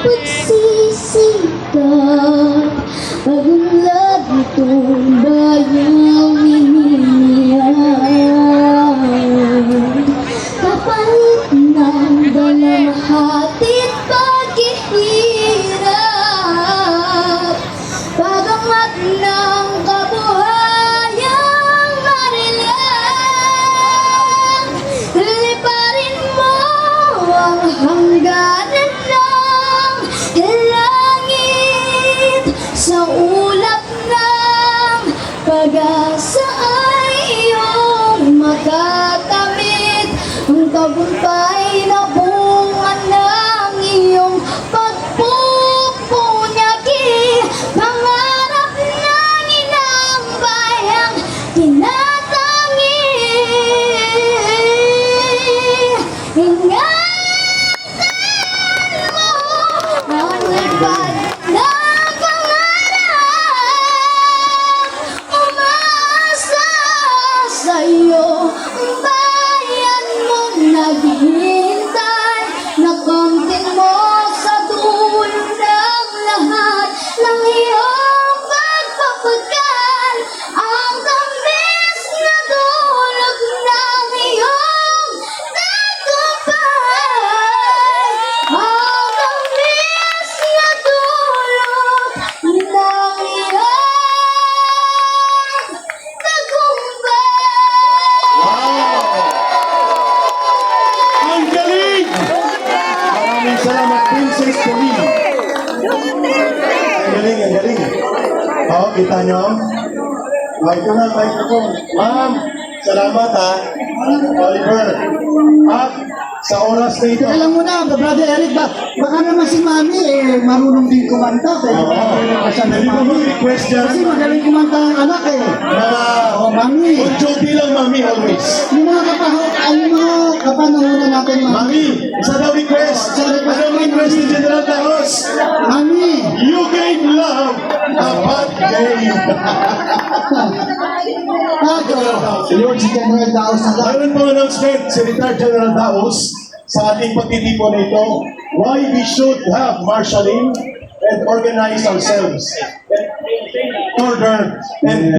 pagsisikap, pagunlad nitong bayang miniyang. Kapalit ng dalamhati't paghihirap, pagangat ng kabuhayang marilang. Liparin mo ang hangganan ng langit, sa ulap ng pag-asa ay iyong makakamit ang tagumpay na bunga ng iyong pagpupunyagi. Pangarap ng inang bayang tinatangi, ingatan mo ang lipad ng pangarap. Umasa sa iyo ang bayan mong naghihintay, na kamtin mo sa dulo ng lahat ng iyong pagpapagal, ang tamis na dulog ng iyong tagumpay, ang tamis na dulog ng iyong tagumpay. Ang galing! Maraming salamat, Princess Pauline. Ang galing, ang galing. Oo, kita nyo? Ito na, po. Ma'am, salamat ha. Oliver. At sa oras na ito, Alam mo na, Brother Eric, baka naman si Mami marunong din kumanta. Kaya hindi mo mag-request dyan kasi magaling kumanta ang anak na Mami, on duty lang, Mami, always. yung mga kapanahonan natin, Mami. Mami, isa daw request. Ano request ni General Taos? Mami, You gave love a bad game. yun si General Daos na lang. Mayroon pong announcement si Retired General Daos sa ating pagtitipon na ito, why we should have marshalling and organize ourselves. Order and